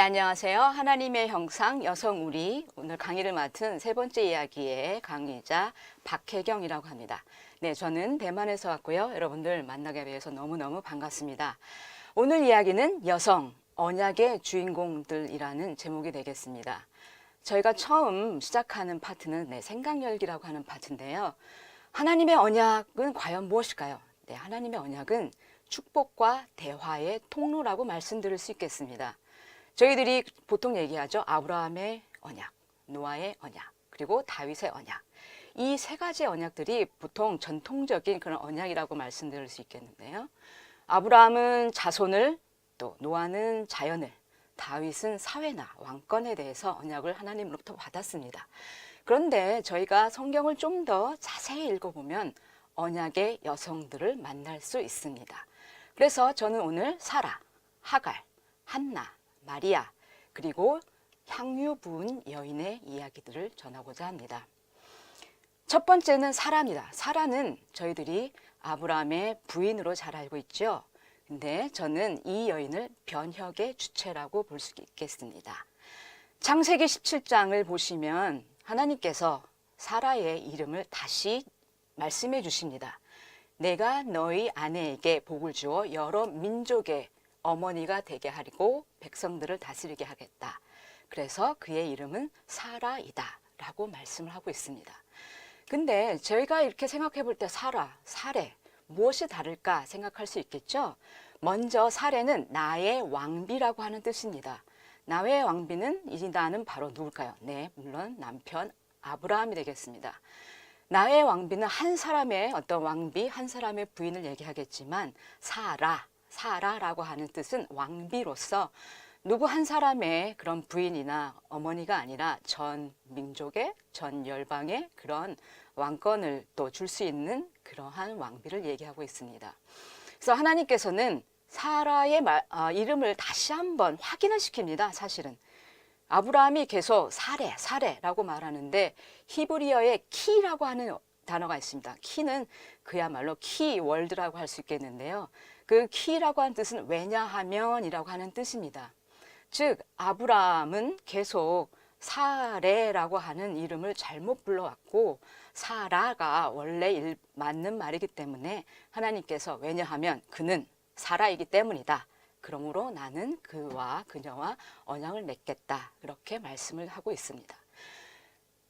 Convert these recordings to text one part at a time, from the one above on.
안녕하세요. 하나님의 형상 여성 우리 오늘 강의를 맡은 세 번째 이야기의 강의자 박혜경이라고 합니다. 네, 저는 대만에서 왔고요. 여러분들 만나게 되어서 너무너무 반갑습니다. 오늘 이야기는 여성, 언약의 주인공들이라는 제목이 되겠습니다. 저희가 처음 시작하는 파트는 생각열기라고 하는 파트인데요. 하나님의 언약은 과연 무엇일까요? 네, 하나님의 언약은 축복과 대화의 통로라고 말씀드릴 수 있겠습니다. 저희들이 보통 얘기하죠. 아브라함의 언약, 노아의 언약, 그리고 다윗의 언약. 이 세 가지 언약들이 보통 전통적인 그런 언약이라고 말씀드릴 수 있겠는데요. 아브라함은 자손을, 또 노아는 자연을, 다윗은 사회나 왕권에 대해서 언약을 하나님으로부터 받았습니다. 그런데 저희가 성경을 좀 더 자세히 읽어보면 언약의 여성들을 만날 수 있습니다. 그래서 저는 오늘 사라, 하갈, 한나, 마리아, 그리고 향유 부은 여인의 이야기들을 전하고자 합니다. 첫 번째는 사라입니다. 사라는 저희들이 아브라함의 부인으로 잘 알고 있죠. 근데 저는 이 여인을 변혁의 주체라고 볼 수 있겠습니다. 창세기 17장을 보시면 하나님께서 사라의 이름을 다시 말씀해 주십니다. 내가 너희 아내에게 복을 주어 여러 민족의 어머니가 되게 하리고 백성들을 다스리게 하겠다. 그래서 그의 이름은 사라이다 라고 말씀을 하고 있습니다. 근데 저희가 이렇게 생각해 볼 때 사라, 사례 무엇이 다를까 생각할 수 있겠죠. 먼저 사례는 나의 왕비라고 하는 뜻입니다. 나의 왕비는 이 나는 바로 누굴까요? 네, 물론 남편 아브라함이 되겠습니다. 나의 왕비는 한 사람의 어떤 왕비, 한 사람의 부인을 얘기하겠지만 사라라고 하는 뜻은 왕비로서 누구 한 사람의 그런 부인이나 어머니가 아니라 전 민족의, 전 열방의 그런 왕권을 또 줄 수 있는 그러한 왕비를 얘기하고 있습니다. 그래서 하나님께서는 사라의 이름을 다시 한번 확인을 시킵니다. 사실은 아브라함이 계속 사레라고 말하는데 히브리어에 키라고 하는 단어가 있습니다. 키는 그야말로 키월드라고 할 수 있겠는데요. 그 키라고 하는 뜻은 왜냐하면이라고 하는 뜻입니다. 즉 아브라함은 계속 사레라고 하는 이름을 잘못 불러왔고 사라가 원래 맞는 말이기 때문에 하나님께서 왜냐하면 그는 사라이기 때문이다. 그러므로 나는 그와 그녀와 언약을 맺겠다. 그렇게 말씀을 하고 있습니다.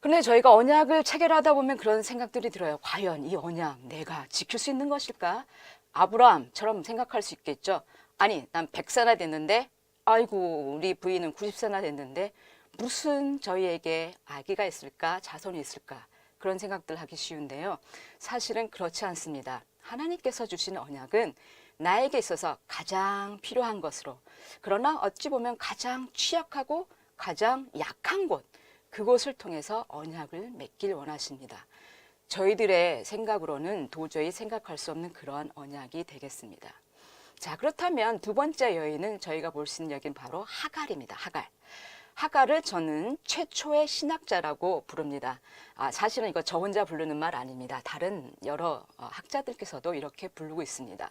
그런데 저희가 언약을 체결하다 보면 그런 생각들이 들어요. 과연 이 언약 내가 지킬 수 있는 것일까? 아브라함처럼 생각할 수 있겠죠. 아니, 난 100세나 됐는데 아이고 우리 부인은 90세나 됐는데 무슨 저희에게 아기가 있을까? 자손이 있을까? 그런 생각들 하기 쉬운데요. 사실은 그렇지 않습니다. 하나님께서 주신 언약은 나에게 있어서 가장 필요한 것으로, 그러나 어찌 보면 가장 취약하고 가장 약한 곳, 그곳을 통해서 언약을 맺길 원하십니다. 저희들의 생각으로는 도저히 생각할 수 없는 그러한 언약이 되겠습니다. 자, 그렇다면 두 번째 여인은 저희가 볼 수 있는 여긴 바로 하갈입니다. 하갈을 저는 최초의 신학자라고 부릅니다. 사실은 이거 저 혼자 부르는 말 아닙니다. 다른 여러 학자들께서도 이렇게 부르고 있습니다.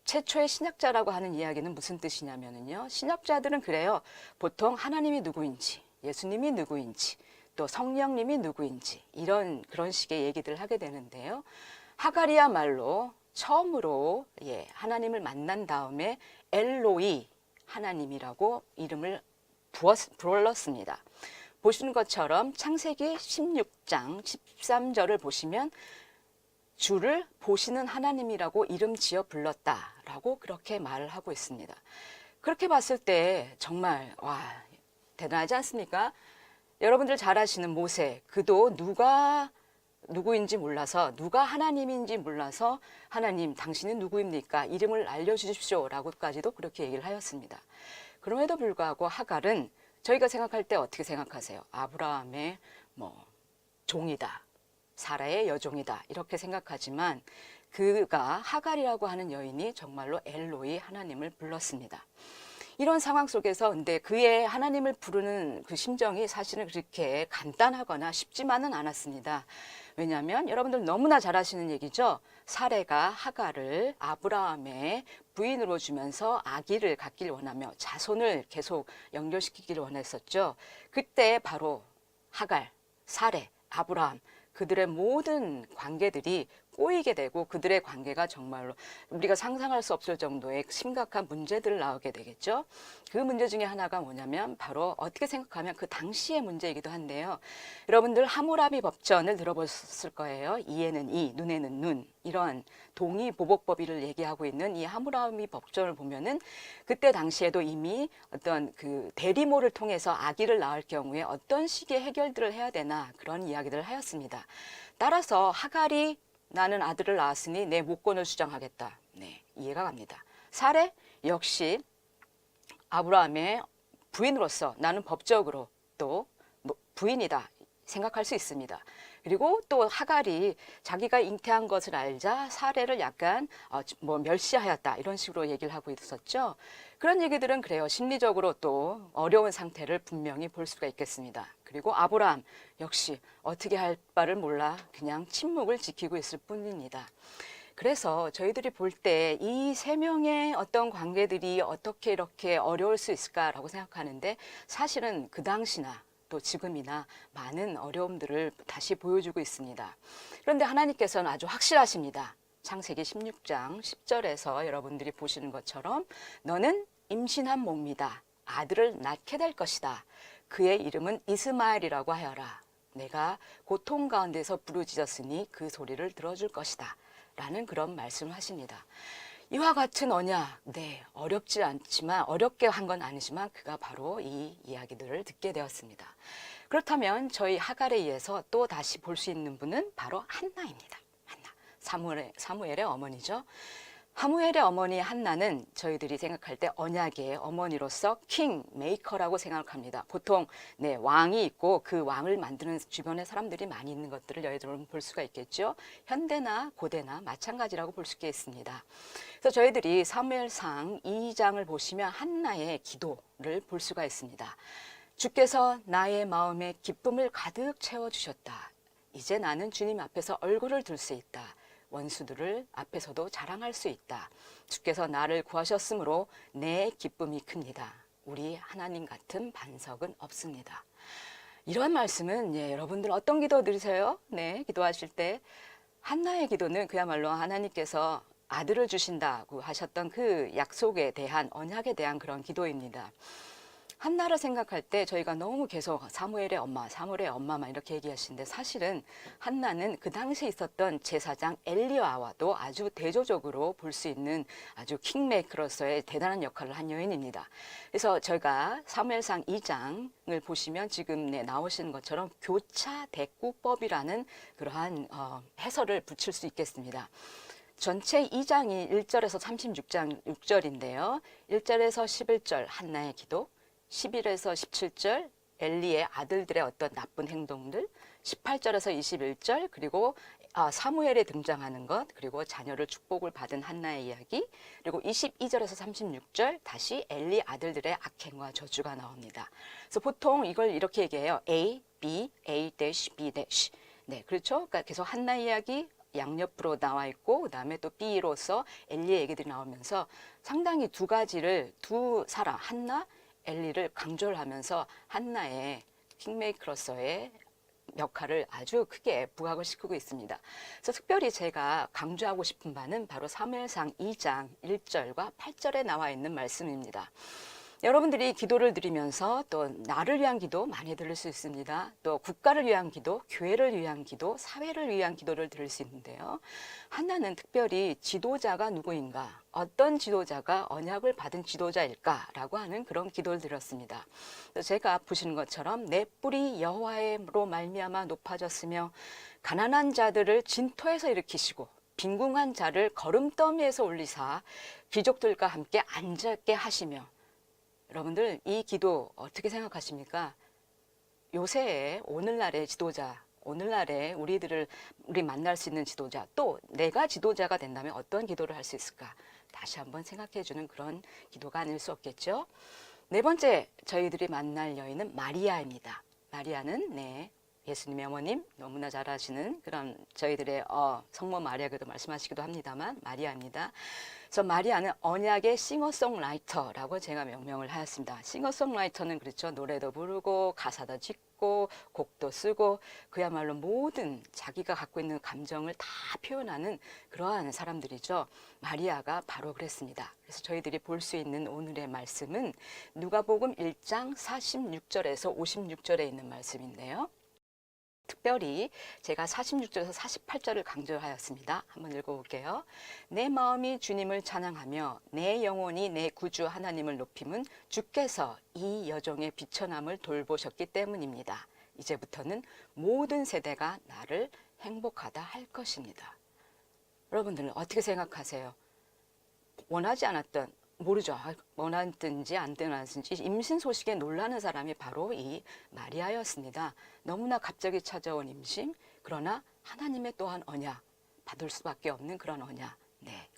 최초의 신학자라고 하는 이야기는 무슨 뜻이냐면요. 신학자들은 그래요. 보통 하나님이 누구인지, 예수님이 누구인지, 또 성령님이 누구인지 그런 식의 얘기들을 하게 되는데요. 하갈이야말로 처음으로 하나님을 만난 다음에 엘로이 하나님이라고 이름을 불렀습니다. 보시는 것처럼 창세기 16장 13절을 보시면 주를 보시는 하나님이라고 이름 지어 불렀다라고 그렇게 말을 하고 있습니다. 그렇게 봤을 때 정말 대단하지 않습니까? 여러분들 잘 아시는 모세, 그도 누가 누구인지 몰라서, 누가 하나님인지 몰라서 하나님 당신은 누구입니까? 이름을 알려주십시오 라고까지도 그렇게 얘기를 하였습니다. 그럼에도 불구하고 하갈은 저희가 생각할 때 어떻게 생각하세요? 아브라함의 종이다, 사라의 여종이다 이렇게 생각하지만 하갈이라고 하는 여인이 정말로 엘로이 하나님을 불렀습니다. 이런 상황 속에서 근데 그의 하나님을 부르는 그 심정이 사실은 그렇게 간단하거나 쉽지만은 않았습니다. 왜냐하면 여러분들 너무나 잘 아시는 얘기죠. 사레가 하갈을 아브라함의 부인으로 주면서 아기를 갖길 원하며 자손을 계속 연결시키기를 원했었죠. 그때 바로 하갈, 사레, 아브라함 그들의 모든 관계들이 꼬이게 되고 그들의 관계가 정말로 우리가 상상할 수 없을 정도의 심각한 문제들을 나오게 되겠죠. 그 문제 중에 하나가 뭐냐면 바로 어떻게 생각하면 그 당시의 문제이기도 한데요. 여러분들 하무라비 법전을 들어보셨을 거예요. 이에는 이, 눈에는 눈 이런 동의보복법의를 얘기하고 있는 이 하무라비 법전을 보면은 그때 당시에도 이미 어떤 그 대리모를 통해서 아기를 낳을 경우에 어떤 식의 해결들을 해야 되나 그런 이야기들을 하였습니다. 따라서 하갈이 나는 아들을 낳았으니 내 모권을 주장하겠다. 네, 이해가 갑니다. 사레 역시 아브라함의 부인으로서 나는 법적으로 또 부인이다 생각할 수 있습니다. 그리고 또 하갈이 자기가 잉태한 것을 알자 사레를 약간 멸시하였다 이런 식으로 얘기를 하고 있었죠. 그런 얘기들은 그래요. 심리적으로 또 어려운 상태를 분명히 볼 수가 있겠습니다. 그리고 아브라함 역시 어떻게 할 바를 몰라 그냥 침묵을 지키고 있을 뿐입니다. 그래서 저희들이 볼 때 이 세 명의 어떤 관계들이 어떻게 이렇게 어려울 수 있을까라고 생각하는데 사실은 그 당시나 또 지금이나 많은 어려움들을 다시 보여주고 있습니다. 그런데 하나님께서는 아주 확실하십니다. 창세기 16장 10절에서 여러분들이 보시는 것처럼 너는 임신한 몸이다. 아들을 낳게 될 것이다. 그의 이름은 이스마엘이라고 하여라. 내가 고통 가운데서 부르짖었으니 그 소리를 들어줄 것이다. 라는 그런 말씀을 하십니다. 이와 같은 언약, 네, 어렵지 않지만 어렵게 한 건 아니지만 그가 바로 이 이야기들을 듣게 되었습니다. 그렇다면 저희 하갈에 의해서 또 다시 볼 수 있는 분은 바로 한나입니다. 한나, 사무엘의 어머니죠. 사무엘의 어머니 한나는 저희들이 생각할 때 언약의 어머니로서 킹 메이커라고 생각합니다. 보통 네, 왕이 있고 그 왕을 만드는 주변에 사람들이 많이 있는 것들을 여러분 볼 수가 있겠죠. 현대나 고대나 마찬가지라고 볼 수 있겠습니다. 그래서 저희들이 사무엘상 2장을 보시면 한나의 기도를 볼 수가 있습니다. 주께서 나의 마음에 기쁨을 가득 채워주셨다. 이제 나는 주님 앞에서 얼굴을 들 수 있다. 원수들을 앞에서도 자랑할 수 있다. 주께서 나를 구하셨으므로 내 기쁨이 큽니다. 우리 하나님 같은 반석은 없습니다. 이런 말씀은 여러분들 어떤 기도 드리세요? 네, 기도하실 때 한나의 기도는 그야말로 하나님께서 아들을 주신다고 하셨던 그 약속에 대한 언약에 대한 그런 기도입니다. 한나를 생각할 때 저희가 너무 계속 사무엘의 엄마만 이렇게 얘기하시는데 사실은 한나는 그 당시에 있었던 제사장 엘리야와도 아주 대조적으로 볼 수 있는 아주 킹메이커로서의 대단한 역할을 한 여인입니다. 그래서 저희가 사무엘상 2장을 보시면 지금 나오시는 것처럼 교차대꾸법이라는 그러한 해설을 붙일 수 있겠습니다. 전체 2장이 1절에서 36장 6절인데요. 1절에서 11절 한나의 기도, 11에서 17절 엘리의 아들들의 어떤 나쁜 행동들, 18절에서 21절 그리고 사무엘에 등장하는 것, 그리고 자녀를 축복을 받은 한나의 이야기, 그리고 22절에서 36절 다시 엘리 아들들의 악행과 저주가 나옵니다. 그래서 보통 이걸 이렇게 얘기해요. A, B, A-, B-. 네, 그렇죠. 그러니까 계속 한나 이야기 양옆으로 나와 있고 그다음에 또 B로서 엘리의 얘기들이 나오면서 상당히 두 가지를 두 사람 한나 엘리를 강조를 하면서 한나의 킹메이커로서의 역할을 아주 크게 부각을 시키고 있습니다. 그래서 특별히 제가 강조하고 싶은 바는 바로 사무엘상 2장 1절과 8절에 나와 있는 말씀입니다. 여러분들이 기도를 드리면서 또 나를 위한 기도 많이 들을 수 있습니다. 또 국가를 위한 기도, 교회를 위한 기도, 사회를 위한 기도를 들을 수 있는데요. 하나는 특별히 지도자가 누구인가, 어떤 지도자가 언약을 받은 지도자일까라고 하는 그런 기도를 드렸습니다. 제가 보시는 것처럼 내 뿔이 여호와로 말미암아 높아졌으며 가난한 자들을 진토에서 일으키시고 빈궁한 자를 거름더미에서 올리사 귀족들과 함께 앉게 하시며, 여러분들 이 기도 어떻게 생각하십니까? 요새의 오늘날의 지도자, 오늘날의 우리 만날 수 있는 지도자, 또 내가 지도자가 된다면 어떤 기도를 할 수 있을까? 다시 한번 생각해 주는 그런 기도가 아닐 수 없겠죠. 네 번째 저희들이 만날 여인은 마리아입니다. 마리아는 예수님의 어머님 너무나 잘 아시는 그런 저희들의 성모 마리아에도 말씀하시기도 합니다만 마리아입니다. 그래서 마리아는 언약의 싱어송라이터라고 제가 명명을 하였습니다. 싱어송라이터는 그렇죠. 노래도 부르고 가사도 짓고 곡도 쓰고 그야말로 모든 자기가 갖고 있는 감정을 다 표현하는 그러한 사람들이죠. 마리아가 바로 그랬습니다. 그래서 저희들이 볼 수 있는 오늘의 말씀은 누가복음 1장 46절에서 56절에 있는 말씀인데요. 특별히 제가 46절에서 48절을 강조하였습니다. 한번 읽어볼게요. 내 마음이 주님을 찬양하며 내 영혼이 내 구주 하나님을 높임은 주께서 이 여종의 비천함을 돌보셨기 때문입니다. 이제부터는 모든 세대가 나를 행복하다 할 것입니다. 여러분들은 어떻게 생각하세요? 원하지 않았던 모르죠. 원하든지 안 원하든지 임신 소식에 놀라는 사람이 바로 이 마리아였습니다. 너무나 갑자기 찾아온 임신, 그러나 하나님의 또한 언약, 받을 수밖에 없는 그런 언약.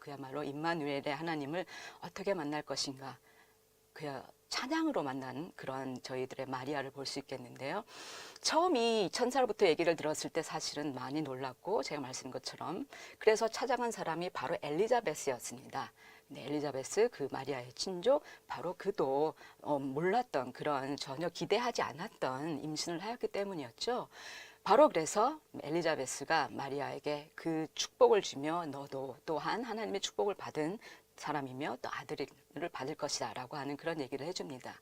그야말로 임마누엘의 하나님을 어떻게 만날 것인가. 그야 찬양으로 만난 그런 저희들의 마리아를 볼 수 있겠는데요. 처음 이 천사로부터 얘기를 들었을 때 사실은 많이 놀랐고 제가 말씀드린 것처럼 그래서 찾아간 사람이 바로 엘리자베스였습니다. 엘리자베스 그 마리아의 친조 바로 그도 몰랐던 그런 전혀 기대하지 않았던 임신을 하였기 때문이었죠. 바로 그래서 엘리자베스가 마리아에게 그 축복을 주며 너도 또한 하나님의 축복을 받은 사람이며 또 아들을 받을 것이다 라고 하는 그런 얘기를 해줍니다.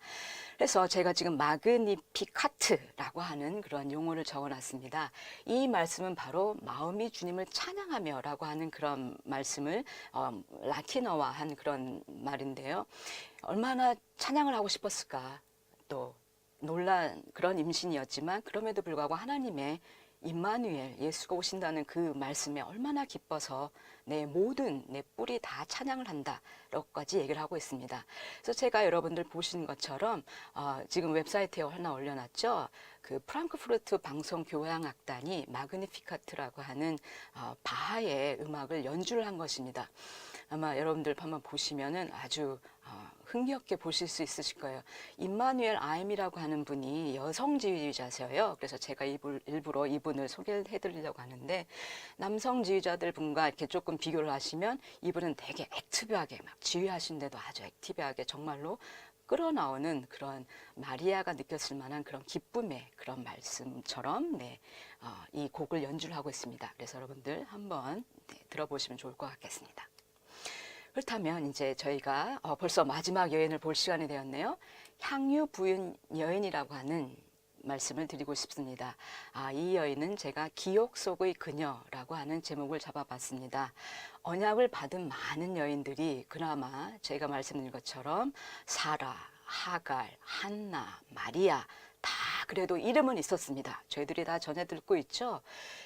그래서 제가 지금 마그니피카트라고 하는 그런 용어를 적어놨습니다. 이 말씀은 바로 마음이 주님을 찬양하며 라고 하는 그런 말씀을 라틴어화한 그런 말인데요. 얼마나 찬양을 하고 싶었을까. 또 놀란 그런 임신이었지만 그럼에도 불구하고 하나님의 임마누엘 예수가 오신다는 그 말씀에 얼마나 기뻐서 내 모든 내 뿔이 다 찬양을 한다라고까지 얘기를 하고 있습니다. 그래서 제가 여러분들 보시는 것처럼 지금 웹사이트에 하나 올려놨죠. 그 프랑크푸르트 방송 교향악단이 마그니피카트라고 하는 바하의 음악을 연주를 한 것입니다. 아마 여러분들 한번 보시면은 아주 흥미롭게 보실 수 있으실 거예요. 임마누엘 아임이라고 하는 분이 여성 지휘자세요. 그래서 제가 일부러 이분을 소개를 해드리려고 하는데 남성 지휘자들 분과 이렇게 조금 비교를 하시면 이분은 되게 액티브하게 막 지휘하시는데도 아주 액티브하게 정말로 끌어나오는 그런 마리아가 느꼈을 만한 그런 기쁨의 그런 말씀처럼 이 곡을 연주를 하고 있습니다. 그래서 여러분들 한번 들어보시면 좋을 것 같겠습니다. 그렇다면 이제 저희가 벌써 마지막 여인을 볼 시간이 되었네요. 향유 부인 여인이라고 하는 말씀을 드리고 싶습니다. 이 여인은 제가 기억 속의 그녀라고 하는 제목을 잡아봤습니다. 언약을 받은 많은 여인들이 그나마 저희가 말씀드린 것처럼 사라, 하갈, 한나, 마리아 다 그래도 이름은 있었습니다. 저희들이 다 전해 듣고 있죠.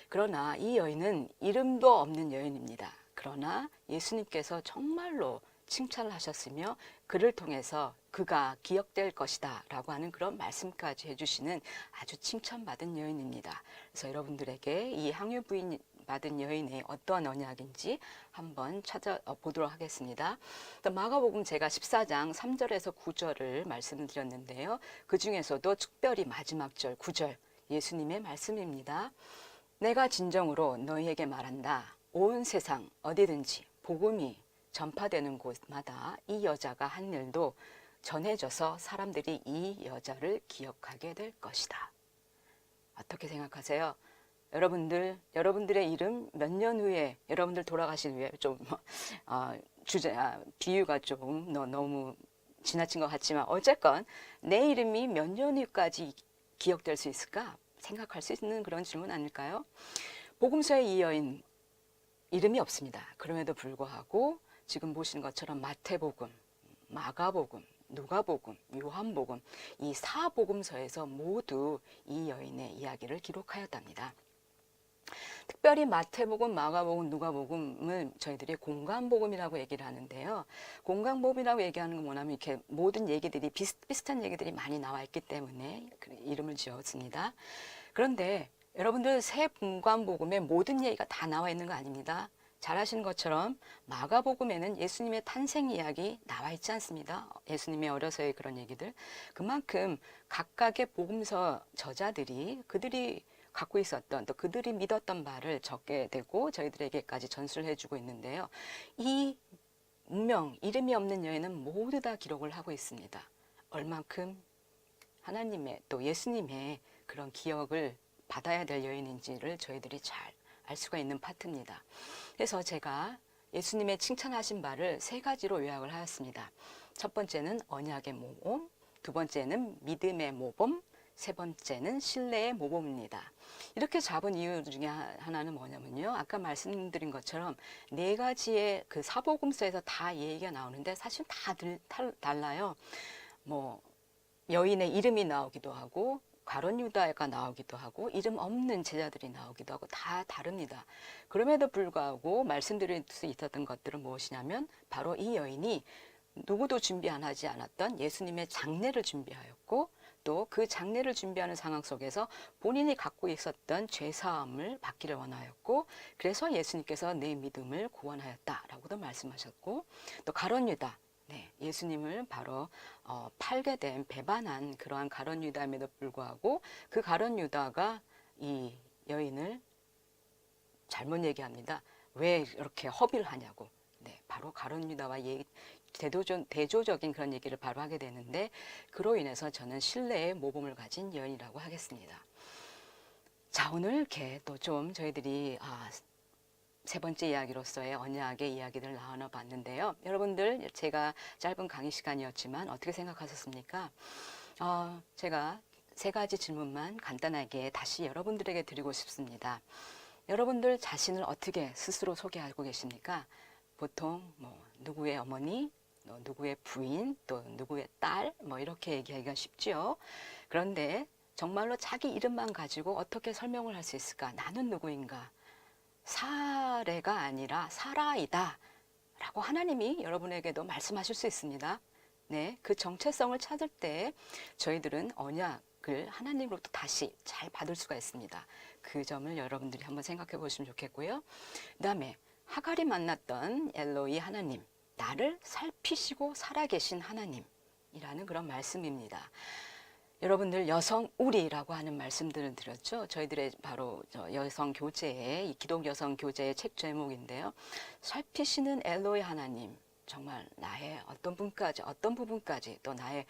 그러나 이 여인은 이름도 없는 여인입니다. 그러나 예수님께서 정말로 칭찬을 하셨으며 그를 통해서 그가 기억될 것이다 라고 하는 그런 말씀까지 해주시는 아주 칭찬받은 여인입니다. 그래서 여러분들에게 이 향유 부인 받은 여인의 어떤 언약인지 한번 찾아보도록 하겠습니다. 마가복음 제가 14장 3절에서 9절을 말씀드렸는데요. 그 중에서도 특별히 마지막 절 9절 예수님의 말씀입니다. 내가 진정으로 너희에게 말한다. 온 세상 어디든지 복음이 전파되는 곳마다 이 여자가 한 일도 전해져서 사람들이 이 여자를 기억하게 될 것이다. 어떻게 생각하세요? 여러분들의 이름 몇 년 후에 여러분들 돌아가신 후에 좀 비유가 좀 너무 지나친 것 같지만 어쨌건 내 이름이 몇 년 후까지 기억될 수 있을까 생각할 수 있는 그런 질문 아닐까요? 복음서의 이 여인 이름이 없습니다. 그럼에도 불구하고 지금 보시는 것처럼 마태복음, 마가복음, 누가복음, 요한복음 이 4복음서에서 모두 이 여인의 이야기를 기록하였답니다. 특별히 마태복음, 마가복음, 누가복음을 저희들이 공간복음이라고 얘기를 하는데요. 공간복음이라고 얘기하는 건 뭐냐면 이렇게 모든 얘기들이 비슷한 얘기들이 많이 나와 있기 때문에 이름을 지었습니다. 그런데 여러분들 새 공간복음에 모든 얘기가 다 나와 있는 거 아닙니다. 잘 아시는 것처럼 마가복음에는 예수님의 탄생 이야기 나와 있지 않습니다. 예수님의 어려서의 그런 얘기들. 그만큼 각각의 복음서 저자들이 그들이 갖고 있었던 또 그들이 믿었던 바를 적게 되고 저희들에게까지 전수를 해주고 있는데요. 이 운명, 이름이 없는 여인은 모두 다 기록을 하고 있습니다. 얼만큼 하나님의 또 예수님의 그런 기억을 받아야 될 여인인지를 저희들이 잘 알 수가 있는 파트입니다. 그래서 제가 예수님의 칭찬하신 바를 세 가지로 요약을 하였습니다. 첫 번째는 언약의 모범, 두 번째는 믿음의 모범, 세 번째는 신뢰의 모범입니다. 이렇게 잡은 이유 중에 하나는 뭐냐면요. 아까 말씀드린 것처럼 네 가지의 그 사복음서에서 다 얘기가 나오는데 사실 다 달라요. 뭐 여인의 이름이 나오기도 하고 가룟 유다가 나오기도 하고 이름 없는 제자들이 나오기도 하고 다 다릅니다. 그럼에도 불구하고 말씀드릴 수 있었던 것들은 무엇이냐면 바로 이 여인이 누구도 준비 안 하지 않았던 예수님의 장례를 준비하였고 또 그 장례를 준비하는 상황 속에서 본인이 갖고 있었던 죄사함을 받기를 원하였고 그래서 예수님께서 내 믿음을 구원하였다라고도 말씀하셨고 또 가룟 유다 네, 예수님을 바로 팔게 된 배반한 그러한 가룟 유다임에도 불구하고 그 가룟 유다가 이 여인을 잘못 얘기합니다. 왜 이렇게 허비를 하냐고. 네, 바로 가룟 유다와 대조적인 그런 얘기를 바로 하게 되는데 그로 인해서 저는 신뢰의 모범을 가진 여인이라고 하겠습니다. 자, 오늘 이렇게 또 좀 저희들이 세 번째 이야기로서의 언약의 이야기를 나눠봤는데요. 여러분들 제가 짧은 강의 시간이었지만 어떻게 생각하셨습니까? 제가 세 가지 질문만 간단하게 다시 여러분들에게 드리고 싶습니다. 여러분들 자신을 어떻게 스스로 소개하고 계십니까? 보통 뭐 누구의 어머니, 누구의 부인, 또 누구의 딸, 뭐 이렇게 얘기하기가 쉽죠. 그런데 정말로 자기 이름만 가지고 어떻게 설명을 할 수 있을까? 나는 누구인가? 사례가 아니라 사라이다 라고 하나님이 여러분에게도 말씀하실 수 있습니다. 네, 그 정체성을 찾을 때 저희들은 언약을 하나님으로부터 다시 잘 받을 수가 있습니다. 그 점을 여러분들이 한번 생각해 보시면 좋겠고요. 그 다음에 하갈이 만났던 엘로이 하나님, 나를 살피시고 살아계신 하나님이라는 그런 말씀입니다. 여러분들 여성 우리라고 하는 말씀들을 드렸죠. 저희들의 바로 여성 교재의 이 기독 여성 교재의 책 제목인데요. 살피시는 엘로이 하나님, 정말 나의 어떤 부분까지 또 나의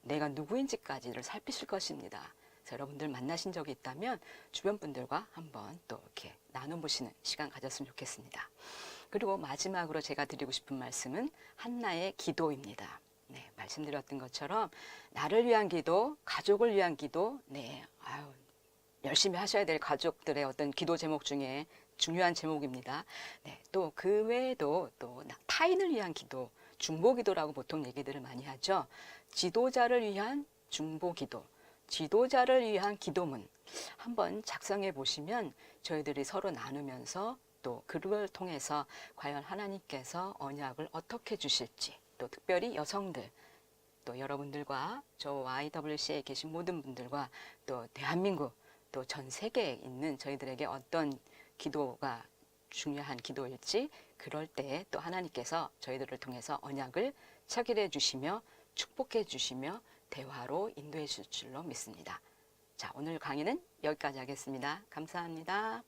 내가 누구인지까지를 살피실 것입니다. 그래서 여러분들 만나신 적이 있다면 주변 분들과 한번 또 이렇게 나눠보시는 시간 가졌으면 좋겠습니다. 그리고 마지막으로 제가 드리고 싶은 말씀은 한나의 기도입니다. 네, 말씀드렸던 것처럼 나를 위한 기도, 가족을 위한 기도, 네, 열심히 하셔야 될 가족들의 어떤 기도 제목 중에 중요한 제목입니다. 네, 또 그 외에도 또 타인을 위한 기도, 중보 기도라고 보통 얘기들을 많이 하죠. 지도자를 위한 중보 기도, 지도자를 위한 기도문 한번 작성해 보시면 저희들이 서로 나누면서 또 그걸 통해서 과연 하나님께서 언약을 어떻게 주실지 또 특별히 여성들 또 여러분들과 저 YWC에 계신 모든 분들과 또 대한민국 또 전 세계에 있는 저희들에게 어떤 기도가 중요한 기도일지 그럴 때 또 하나님께서 저희들을 통해서 언약을 체결해 주시며 축복해 주시며 대화로 인도해 주실 줄로 믿습니다. 자, 오늘 강의는 여기까지 하겠습니다. 감사합니다.